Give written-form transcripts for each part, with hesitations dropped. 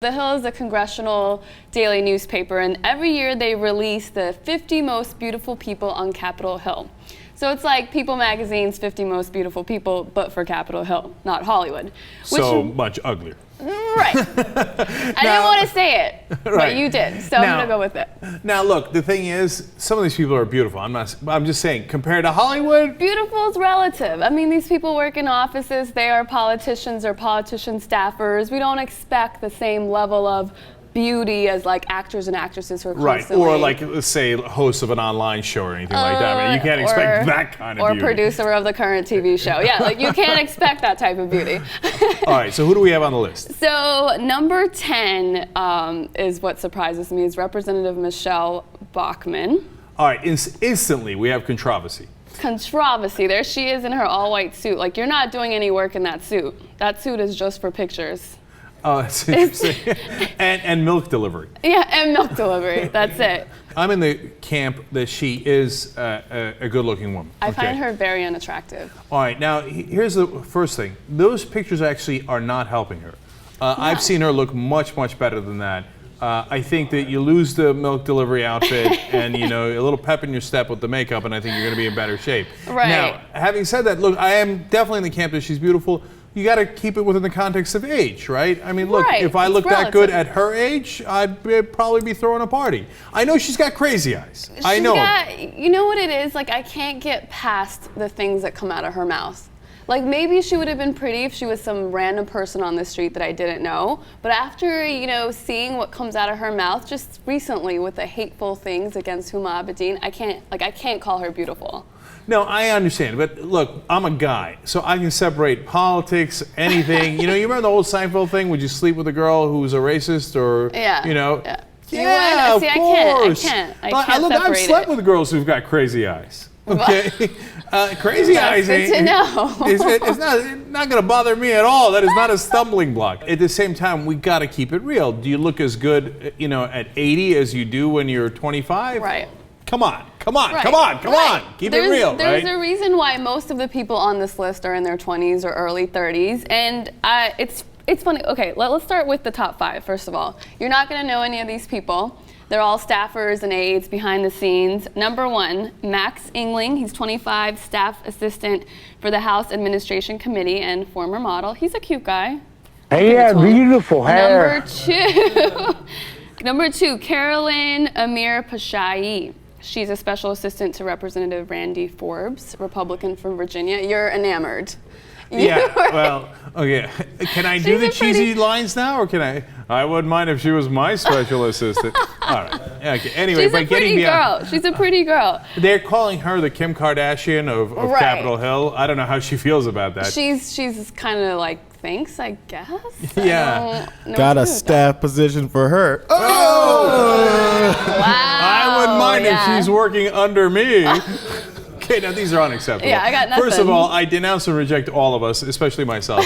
The Hill is a congressional daily newspaper, and every year they release the 50 most beautiful people on Capitol Hill. So it's like People Magazine's 50 most beautiful people, but for Capitol Hill, not Hollywood. So much uglier. Right. I didn't want to say it, but you did, so I'm going to go with it. Now, look, the thing is, some of these people are beautiful. I'm just saying, compared to Hollywood. Beautiful is relative. I mean, these people work in offices. They are politicians or politician staffers. We don't expect the same level of beauty as like actors and actresses who are constantly... Right, or like, let's say, host of an online show or anything like that. I mean, you can't expect that kind of beauty. Or producer of the current TV show. Yeah, like you can't expect that type of beauty. All right, so who do we have on the list? So number 10 is what surprises me, is Representative Michele Bachmann. All right, instantly we have controversy. Controversy. There she is in her all-white suit. Like, you're not doing any work in that suit. That suit is just for pictures. Oh, that's interesting. and milk delivery. Yeah, and milk delivery. That's it. I'm in the camp that she is a good-looking woman. I find her very unattractive. All right, now here's the first thing. Those pictures actually are not helping her. I've seen her look much, much better than that. I think that you lose the milk delivery outfit and, you know, a little pep in your step with the makeup, and I think you're going to be in better shape. Right. Now, having said that, look, I am definitely in the camp that she's beautiful. You got to keep it within the context of age, right? I mean, look, if I looked that good at her age, I'd probably be throwing a party. I know she's got crazy eyes. I know. You know what it is? Like, I can't get past the things that come out of her mouth. Like, maybe she would have been pretty if she was some random person on the street that I didn't know. But after, you know, seeing what comes out of her mouth just recently with the hateful things against Huma Abedin, I can't call her beautiful. No, I understand, but look, I'm a guy, so I can separate politics, anything. You know, you remember the old Seinfeld thing? Would you sleep with a girl who was a racist, or you know? Yeah, of course. I can't look, I've slept with girls who've got crazy eyes. Okay, crazy eyes good to know. It's not going to bother me at all. That is not a stumbling block. At the same time, we got to keep it real. Do you look as good, you know, at 80 as you do when you're 25? Right. Come on. Keep it real, There's a reason why most of the people on this list are in their 20s or early 30s, and it's funny. Okay, let's start with the top 5, first of all. You're not going to know any of these people. They're all staffers and aides behind the scenes. Number 1, Max Engling. He's 25, staff assistant for the House Administration Committee and former model. He's a cute guy. Hey, yeah, beautiful hair. Number 2, Carolyn Amir Pashai. She's a special assistant to Representative Randy Forbes, Republican from Virginia. You're enamored. Yeah, well, okay. Can I do the cheesy lines now, or can I? I wouldn't mind if she was my special assistant. All right. Okay. Anyway, she's a pretty girl. She's a pretty girl. They're calling her the Kim Kardashian of Capitol Hill. I don't know how she feels about that. She's kind of like, thanks, I guess. Yeah. Got a staff position for her. Oh! Wow. I wouldn't mind if she's working under me. Okay, now these are unacceptable. Yeah, I got nothing. First of all, I denounce and reject all of us, especially myself.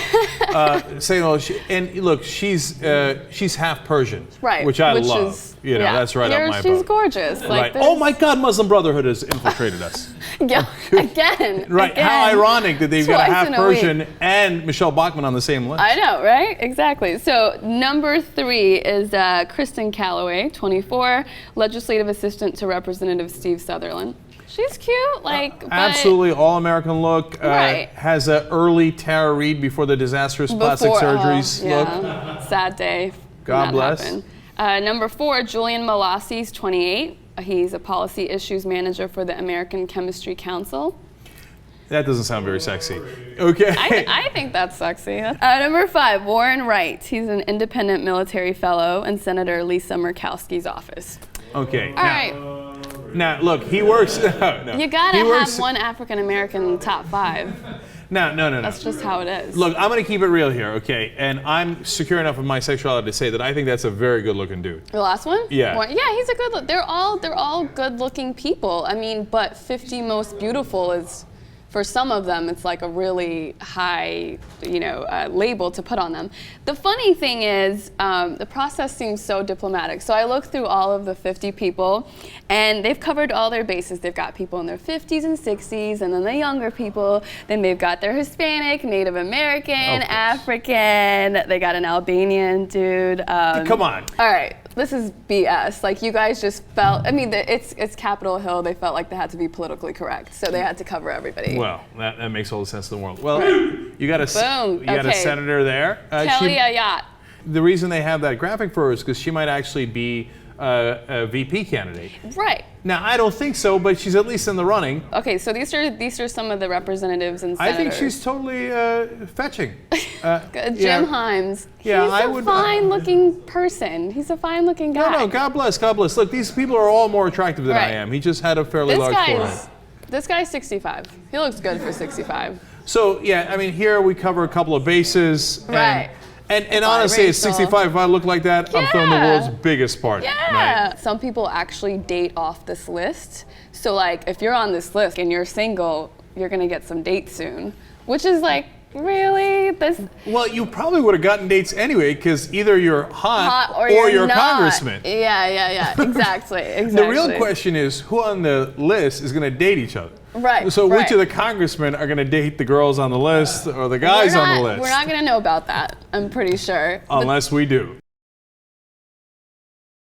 Saying, well, and look, she's half Persian, right? Which I love. You know, that's right up my boat. She's gorgeous. Like, oh my God, Muslim Brotherhood has infiltrated us. Yeah, again. Right? Again. How ironic that they've got a half Persian week. and Michelle Bachmann on the same list. I know, right? Exactly. So number 3 is Kristen Calloway, 24, legislative assistant to Representative Steve Sutherland. She's cute, like absolutely all-American look. Right. Has an early Tara Reid before the disastrous plastic surgeries look. Sad day. God bless. Number 4, Julian Malassi's 28. He's a policy issues manager for the American Chemistry Council. That doesn't sound very sexy. Okay. I think that's sexy. Number 5, Warren Wright. He's an independent military fellow in Senator Lisa Murkowski's office. Okay. All right. Now, look, he works. No. You gotta have one African American top 5. No. That's just how it is. Look, I'm gonna keep it real here, okay? And I'm secure enough of my sexuality to say that I think that's a very good-looking dude. The last one? Yeah. Yeah, he's a good. They're all good-looking people. I mean, but 50 most beautiful is for some of them, it's like a really high, label to put on them. The funny thing is, the process seems so diplomatic. So I looked through all of the 50 people, and they've covered all their bases. They've got people in their 50s and 60s, and then the younger people. Then they've got their Hispanic, Native American, African. They got an Albanian dude. Come on. All right. This is BS. Like, you guys just felt, it's Capitol Hill. They felt like they had to be politically correct, so they had to cover everybody. Well, that makes all the sense in the world. Well, you got a senator there. Kelly Ayotte. The reason they have that graphic for her is because she might actually be a VP candidate. Right. Now, I don't think so, but she's at least in the running. Okay, so these are some of the representatives and senators. I think she's totally fetching. Jim Himes. Yeah, He's a fine-looking person. He's a fine-looking guy. No, God bless, God bless. Look, these people are all more attractive than I am. He just had a fairly large forehead. This guy's 65. He looks good for 65. So, yeah, here we cover a couple of bases. Right. And honestly, at 65, if I look like that, I'm throwing the world's biggest party. Yeah. Right? Some people actually date off this list. So, like, if you're on this list and you're single, you're going to get some dates soon. Which is like, really? Well, you probably would have gotten dates anyway, because either you're hot or you're a not. congressman. Yeah. Exactly. The real question is, who on the list is going to date each other? Right. So which of the congressmen are going to date the girls on the list or the guys on the list? We're not going to know about that, I'm pretty sure. Unless we do.